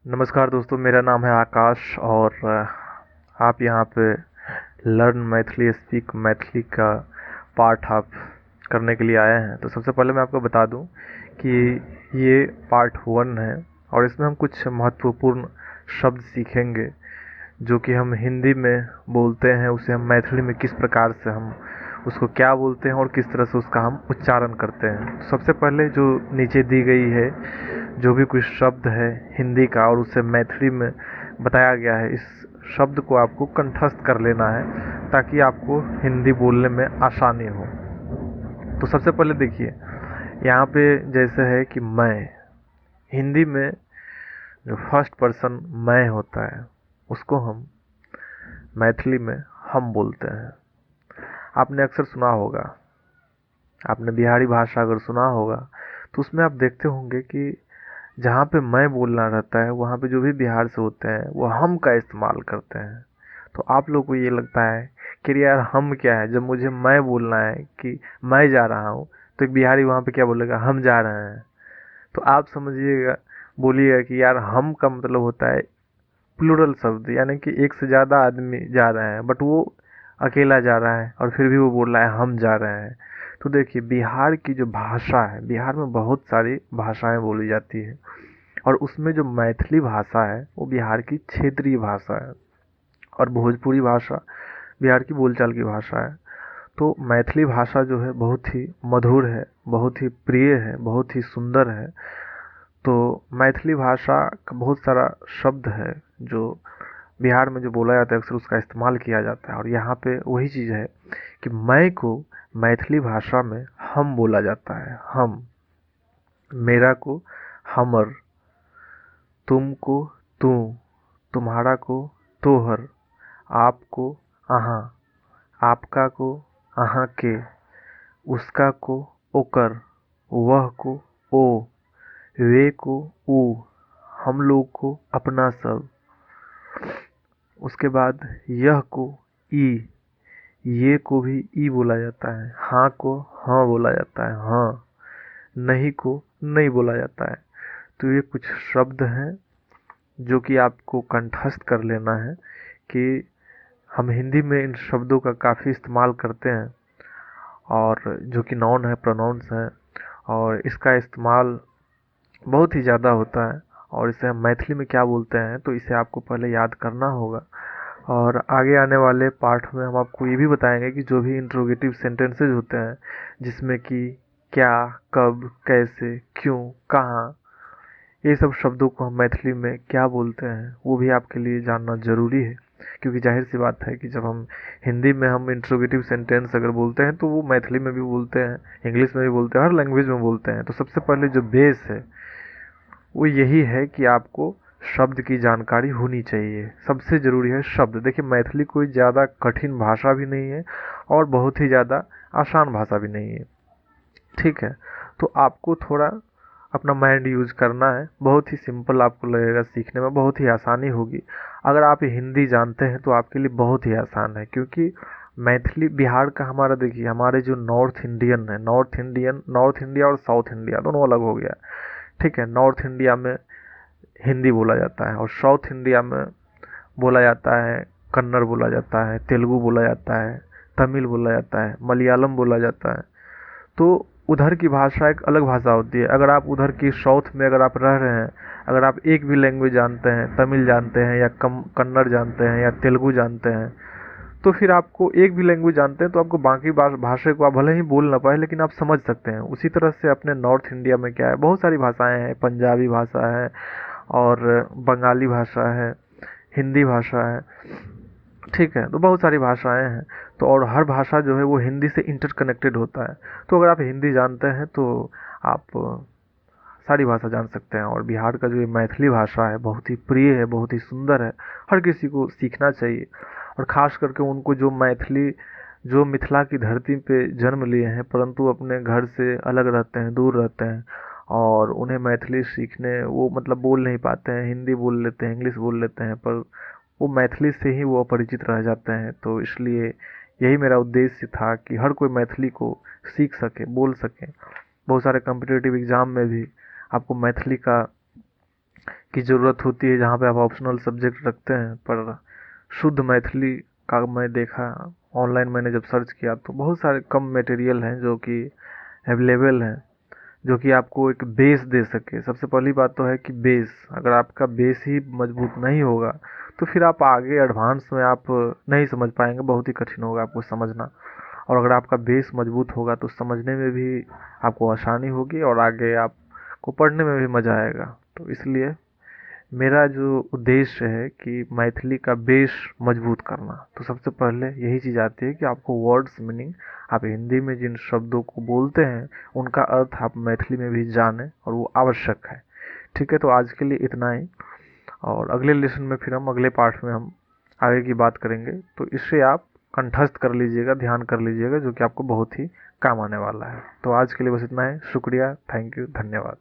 नमस्कार दोस्तों, मेरा नाम है आकाश और आप यहाँ पे लर्न मैथिली स्पीक मैथिली का पार्ट आप करने के लिए आए हैं। तो सबसे पहले मैं आपको बता दूं कि ये पार्ट 1 है और इसमें हम कुछ महत्वपूर्ण शब्द सीखेंगे जो कि हम हिंदी में बोलते हैं, उसे हम मैथिली में किस प्रकार से हम उसको क्या बोलते हैं और किस तरह से उसका हम उच्चारण करते हैं। तो सबसे पहले जो नीचे दी गई है जो भी कुछ शब्द है हिंदी का और उसे मैथिली में बताया गया है, इस शब्द को आपको कंठस्थ कर लेना है ताकि आपको हिंदी बोलने में आसानी हो। तो सबसे पहले देखिए, यहाँ पे जैसे है कि मैं, हिंदी में जो फर्स्ट पर्सन मैं होता है उसको हम मैथिली में हम बोलते हैं। आपने अक्सर सुना होगा, आपने बिहारी भाषा अगर सुना होगा तो उसमें आप देखते होंगे कि जहाँ पे मैं बोलना रहता है वहाँ पे जो भी बिहार से होते हैं वो हम का इस्तेमाल करते हैं। तो आप लोग को ये लगता है कि यार हम क्या है, जब मुझे मैं बोलना है कि मैं जा रहा हूँ तो एक बिहारी वहाँ पे क्या बोलेगा, हम जा रहे हैं। तो आप समझिएगा, बोलिएगा कि यार हम का मतलब होता है प्लूरल शब्द, यानी कि एक से ज़्यादा आदमी जा रहे हैं बट वो अकेला जा रहा है और फिर भी वो बोल रहा है हम जा रहे हैं। तो देखिए, बिहार की जो भाषा है, बिहार में बहुत सारी भाषाएं बोली जाती है और उसमें जो मैथिली भाषा है वो बिहार की क्षेत्रीय भाषा है और भोजपुरी भाषा बिहार की बोलचाल की भाषा है। तो मैथिली भाषा जो है बहुत ही मधुर है, बहुत ही प्रिय है, बहुत ही सुंदर है। तो मैथिली भाषा का बहुत सारा शब्द है जो बिहार में जो बोला जाता है अक्सर उसका इस्तेमाल किया जाता है। और यहाँ पे वही चीज़ है कि मैं को मैथिली भाषा में हम बोला जाता है, हम। मेरा को हमर, तुमको तू, तुम्हारा को तोहर, आपको अहाँ, आपका को अहाँ के, उसका को ओकर, वह को ओ, वे को ऊ, हम लोग को अपना सब। उसके बाद यह को ई, ये को भी ई बोला जाता है, हाँ को हाँ बोला जाता है, हाँ। नहीं को नहीं बोला जाता है। तो ये कुछ शब्द हैं जो कि आपको कंठस्थ कर लेना है कि हम हिंदी में इन शब्दों का काफ़ी इस्तेमाल करते हैं और जो कि नाउन है, प्रोनाउंस हैं, और इसका इस्तेमाल बहुत ही ज़्यादा होता है। और इसे हम मैथिली में क्या बोलते हैं तो इसे आपको पहले याद करना होगा। और आगे आने वाले पार्ट में हम आपको ये भी बताएंगे कि जो भी इंट्रोगेटिव सेंटेंसेस होते हैं जिसमें कि क्या, कब, कैसे, क्यों, कहाँ, ये सब शब्दों को हम मैथिली में क्या बोलते हैं वो भी आपके लिए जानना ज़रूरी है। क्योंकि जाहिर सी बात है कि जब हम हिंदी में हम इंट्रोगेटिव सेंटेंस अगर बोलते हैं तो वो मैथिली में भी बोलते हैं, इंग्लिश में भी बोलते हैं, हर लैंग्वेज में बोलते हैं। तो सबसे पहले जो बेस है वो यही है कि आपको शब्द की जानकारी होनी चाहिए। सबसे ज़रूरी है शब्द। देखिए, मैथिली कोई ज़्यादा कठिन भाषा भी नहीं है और बहुत ही ज़्यादा आसान भाषा भी नहीं है, ठीक है। तो आपको थोड़ा अपना माइंड यूज करना है, बहुत ही सिंपल आपको लगेगा, सीखने में बहुत ही आसानी होगी। अगर आप हिंदी जानते हैं तो आपके लिए बहुत ही आसान है, क्योंकि मैथिली बिहार का हमारा, देखिए हमारे जो नॉर्थ इंडियन है, नॉर्थ इंडिया और साउथ इंडिया दोनों अलग हो गया, ठीक है। नॉर्थ इंडिया में हिंदी बोला जाता है और साउथ इंडिया में बोला जाता है कन्नड़, बोला जाता है तेलुगु, बोला जाता है तमिल, बोला जाता है मलयालम, बोला जाता है। तो उधर की भाषा एक अलग भाषा होती है। अगर आप उधर की साउथ में अगर आप रह रहे हैं, अगर आप एक भी लैंग्वेज जानते हैं, तमिल जानते हैं या कन्नड़ जानते हैं या तेलुगु जानते हैं, तो फिर आपको एक भी लैंग्वेज जानते हैं तो आपको बाकी भाषा को आप भले ही बोल ना पाए लेकिन आप समझ सकते हैं। उसी तरह से अपने नॉर्थ इंडिया में क्या है, बहुत सारी भाषाएं हैं, पंजाबी भाषा है और बंगाली भाषा है, हिंदी भाषा है, ठीक है। तो बहुत सारी भाषाएं हैं। तो और हर भाषा जो है वो हिंदी से इंटरकनेक्टेड होता है। तो अगर आप हिंदी जानते हैं तो आप सारी भाषा जान सकते हैं। और बिहार का जो ये मैथिली भाषा है बहुत ही प्रिय है, बहुत ही सुंदर है, हर किसी को सीखना चाहिए। और ख़ास करके उनको जो मैथिली, जो मिथिला की धरती पे जन्म लिए हैं परंतु अपने घर से अलग रहते हैं, दूर रहते हैं, और उन्हें मैथिली सीखने, वो मतलब बोल नहीं पाते हैं, हिंदी बोल लेते हैं, इंग्लिश बोल लेते हैं, पर वो मैथिली से ही वो अपरिचित रह जाते हैं। तो इसलिए यही मेरा उद्देश्य था कि हर कोई मैथिली को सीख सके, बोल सके। बहुत सारे कम्पिटिटिव एग्ज़ाम में भी आपको मैथिली का की ज़रूरत होती है, जहाँ पे आप ऑप्शनल सब्जेक्ट रखते हैं। पर शुद्ध मैथिली का मैं देखा ऑनलाइन, मैंने जब सर्च किया तो बहुत सारे कम मटेरियल हैं जो कि अवेलेबल हैं, जो कि आपको एक बेस दे सके। सबसे पहली बात तो है कि बेस, अगर आपका बेस ही मजबूत नहीं होगा तो फिर आप आगे एडवांस में आप नहीं समझ पाएंगे, बहुत ही कठिन होगा आपको समझना। और अगर आपका बेस मजबूत होगा तो समझने में भी आपको आसानी होगी और आगे आपको पढ़ने में भी मज़ा आएगा। तो इसलिए मेरा जो उद्देश्य है कि मैथिली का बेस मजबूत करना, तो सबसे पहले यही चीज़ आती है कि आपको वर्ड्स मीनिंग, आप हिंदी में जिन शब्दों को बोलते हैं उनका अर्थ आप मैथिली में भी जानें, और वो आवश्यक है। ठीक है, तो आज के लिए इतना ही, और अगले लेसन में फिर हम अगले पार्ट में हम आगे की बात करेंगे। तो इससे आप कंठस्थ कर लीजिएगा, ध्यान कर लीजिएगा, जो कि आपको बहुत ही काम आने वाला है। तो आज के लिए बस इतना है। शुक्रिया, थैंक यू, धन्यवाद।